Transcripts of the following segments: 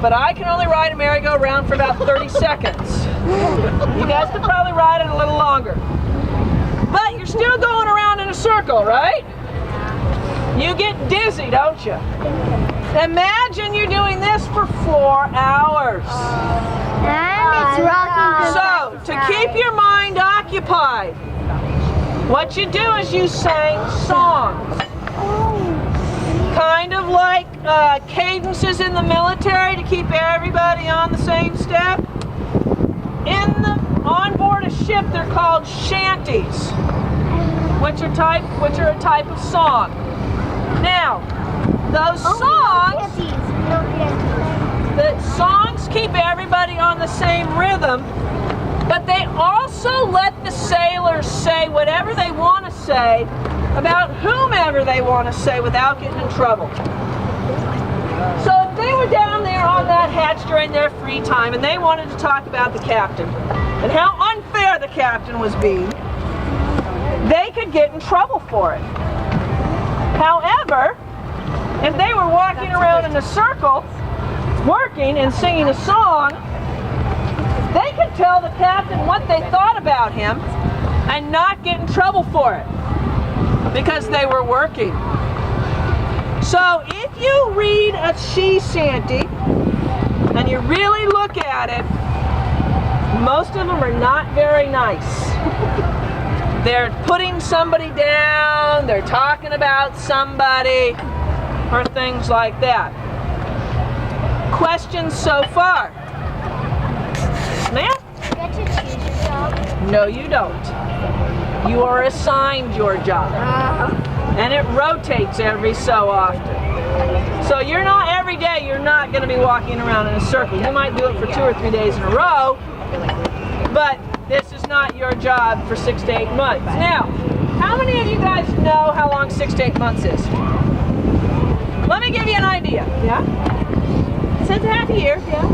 but I can only ride a merry-go-round for about 30 seconds. You guys could probably ride it a little longer. But you're still going around in a circle, right? You get dizzy, don't you? Imagine you're doing this for 4 hours. And it's rocking. So, to keep your mind occupied, what you do is you sing songs. Kind of like cadences in the military to keep everybody on the same step. On board a ship, they're called shanties, which are a type of song. Now, those songs keep everybody on the same rhythm, but they also let the sailors say whatever they want to say about whomever they want to say without getting in trouble. So if they were down there on that hatch during their free time and they wanted to talk about the captain and how unfair the captain was being, they could get in trouble for it. However, if they were walking around in a circle, working and singing a song, they could tell the captain what they thought about him and not get in trouble for it because they were working. So if you read a sea shanty and you really look at it, most of them are not very nice. They're putting somebody down, they're talking about somebody, or things like that. Questions so far? Ma'am? You get to choose your job? No, you don't. You are assigned your job. And it rotates every so often. So you're not, every day, you're not going to be walking around in a circle. You might do it for 2 or 3 days in a row, but this is not your job for 6 to 8 months. Now, how many of you guys know how long 6 to 8 months is? Let me give you an idea. Yeah? Since half a year, yeah.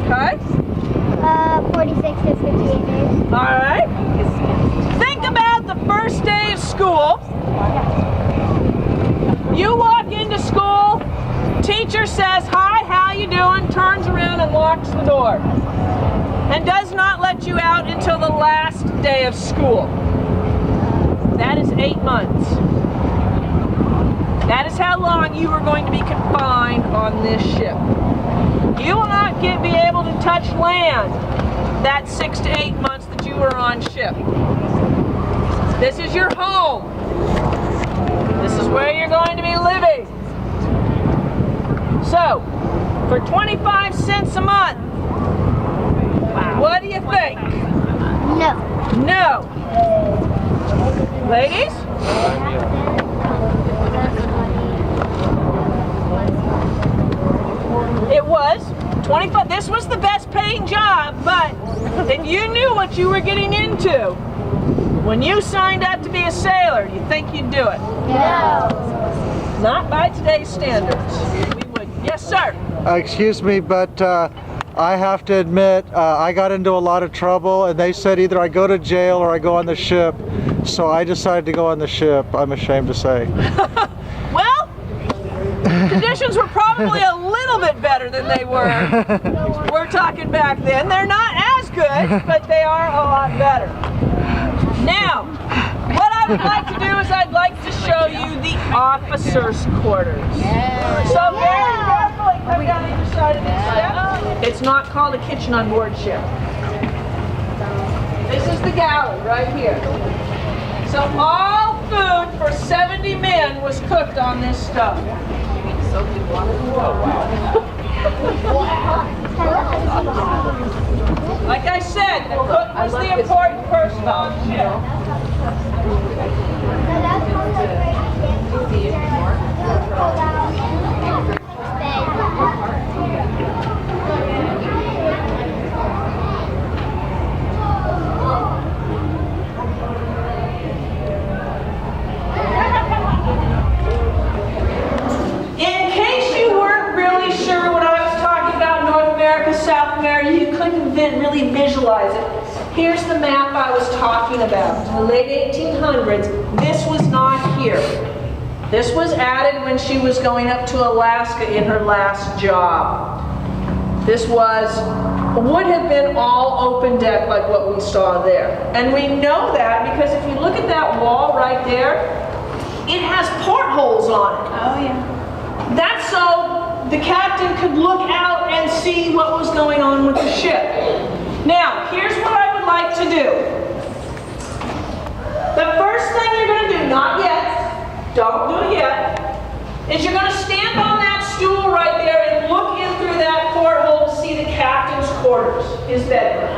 Okay. 46 to 58 days. All right. Think about the first day of school. You walk into school, teacher says, "Hi, how you doing?" turns around and locks the door. And does not let you out until the last day of school. That is 8 months. That is how long you are going to be confined on this ship. You will not be able to touch land that 6 to 8 months that you were on ship. This is your home. This is where you're going to be living. So, for 25 cents a month, what do you think? No. No. Ladies? It was 25. This was the best paying job, but if you knew what you were getting into when you signed up to be a sailor, you think you'd do it? No. Not by today's standards. We would. Yes, sir. Excuse me, but I have to admit, I got into a lot of trouble, and they said either I go to jail or I go on the ship. So I decided to go on the ship, I'm ashamed to say. Well, conditions were probably a little bit better than they we're talking back then. They're not as good, but they are a lot better. Now, what I would like to do is I'd like to show you the officers' quarters. So very carefully come down either side of this step. It's not called a kitchen on board ship. This is the galley right here. So all food for 70 men was cooked on this stove. Like I said, the cook was the important person on ship. South America, you couldn't really visualize it. Here's the map I was talking about. In the late 1800s, this was not here. This was added when she was going up to Alaska in her last job. This would have been all open deck like what we saw there. And we know that because if you look at that wall right there, it has portholes on it. Oh, yeah. That's so the captain could look out and see what was going on with the ship. Now, here's what I would like to do. The first thing you're going to do, not yet, don't do it yet, is you're going to stand on that stool right there and look in through that porthole to see the captain's quarters, his bedroom.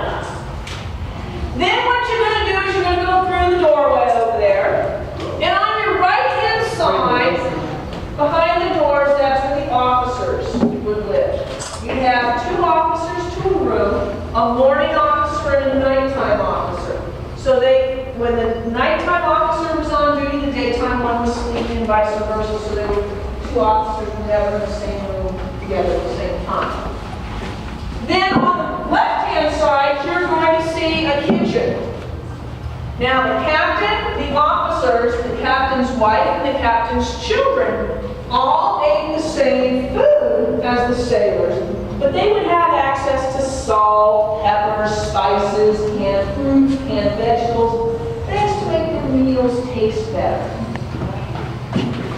Then what you're going to do is you're going to go through the doorway over there, and on your right-hand side, behind the doors, that's where the officers would live. You'd have 2 officers to a room, a morning officer and a nighttime officer. So when the nighttime officer was on duty, the daytime one was sleeping and vice versa, so they were 2 officers were never in the same room together at the same time. Then on the left-hand side, you're going to see a kitchen. Now the captain, the officers, the captain's wife, and the captain's children all ate the same food as the sailors, but they would have access to salt, pepper, spices, canned fruits, canned vegetables, things to make their meals taste better.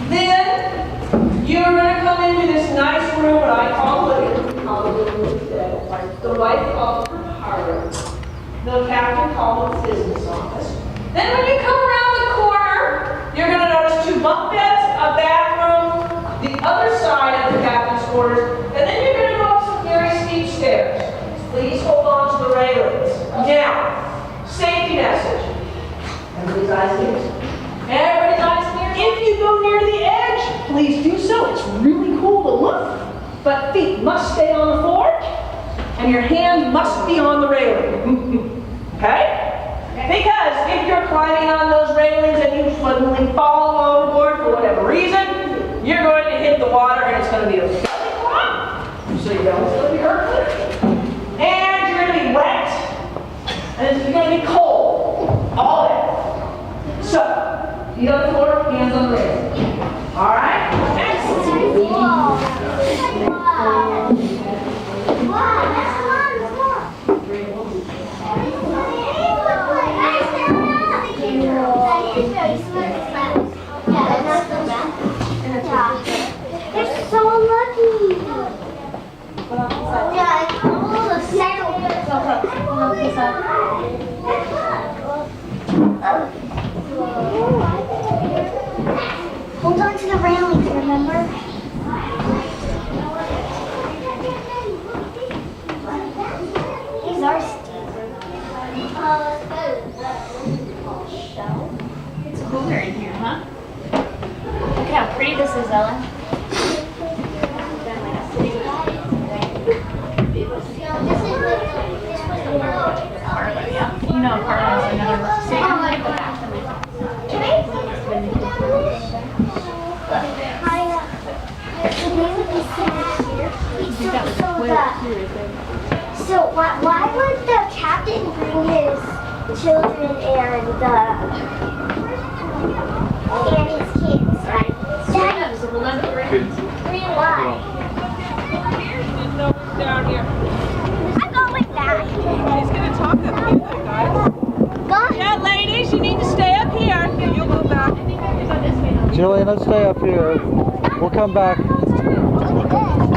Then you're going to come into this nice room, what I call the living room today. The wife called it her parlor. The captain called it the business office. Then when you come around the corner, you're going to notice 2 bunk beds, a bathroom, the other side of the captain's quarters, and then you're going to go up some very steep stairs. Please hold on to the railings. Now, safety message. Everybody's eyes and ears. Everybody's eyes and ears. If you go near the edge, please do so. It's really cool to look, but feet must stay on the floor, and your hand must be on the railing. Okay? Because if you're climbing on those railings and you suddenly fall overboard for whatever reason, you're going to hit the water and it's going to be a belly flop, so you don't want to be hurt. And you're going to be wet, and it's going to be cold, all that. So, feet on the floor, hands on the railing. All right? Excellent. They're so lucky. Hold on to the railings, remember? These are steep. It's cooler in here, huh? Look how pretty this is, Ellen. Carlo, yeah. You know Carlo's another city. So why would the captain bring his children and his kids? Daddy, why? Down here. I'm going back. He's going to talk to you, guys. Go. Yeah, ladies, you need to stay up here. You'll go back. Jillian, let's stay up here. We'll come back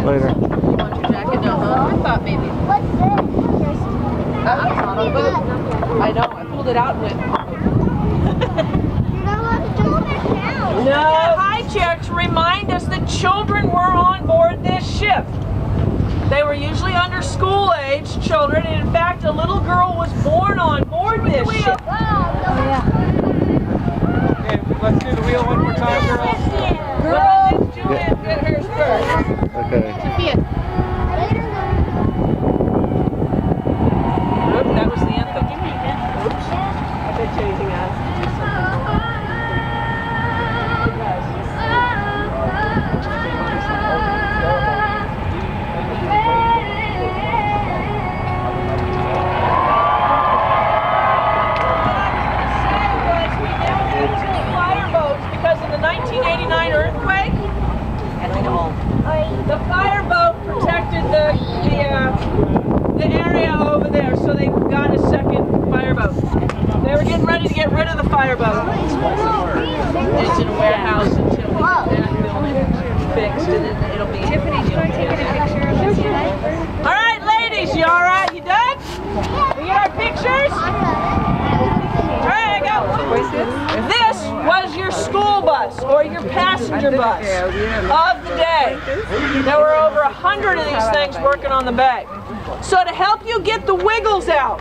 later. You want your jacket? No, huh? I thought maybe. What's this? I know, I pulled it out and went. You're not allowed to jump back down. No. High chair to remind us that children were on board this ship. They were usually under school-age children, and in fact, a little girl was born on board this ship. Oh, yeah. Okay, let's do the wheel one more time, girls. Girls, Julian, get hers first. Okay. Sophia. Oop, that was the anthem. Oops. I bet you anything else. they got a second fireboat. They were getting ready to get rid of the fireboat. It's in a warehouse until we get that building fixed, and then it'll be. Tiffany, do you want to take a picture of us tonight? All right, ladies, you all right? You done? We get our pictures? All right, I got one. This was your school bus or your passenger bus of the day. There were over 100 of these things working on the bay. So to help you get the wiggles out,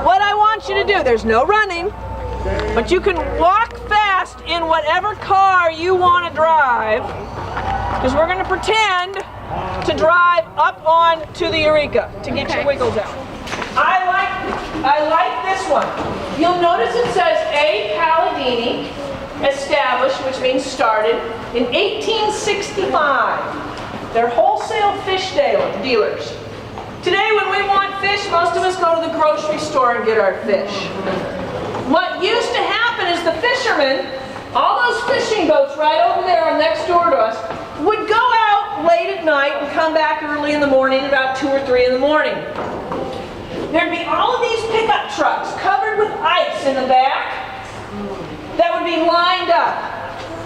what I want you to do, there's no running, but you can walk fast in whatever car you want to drive, because we're going to pretend to drive up on to the Eureka to get your wiggles out. I like this one. You'll notice it says A. Palladini, established, which means started, in 1865. They're wholesale fish dealers. Today when we want fish, most of us go to the grocery store and get our fish. What used to happen is the fishermen, all those fishing boats right over there next door to us, would go out late at night and come back early in the morning, about 2 or 3 in the morning. There'd be all of these pickup trucks covered with ice in the back that would be lined up.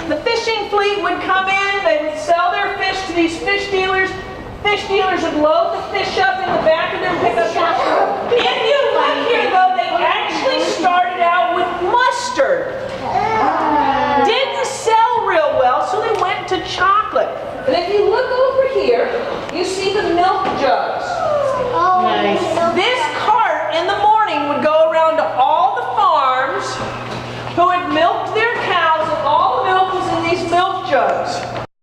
The fishing fleet would come in, they would sell their fish to these fish dealers. Fish dealers would load the fish up in the back of their pickup trucks. If you look here though, they actually started out with mustard. Didn't sell real well, so they went to chocolate. And if you look over here, you see the milk jugs. Nice. This cart in the morning would go around to all the farms who had milked their cows, and all the milk was in these milk jugs.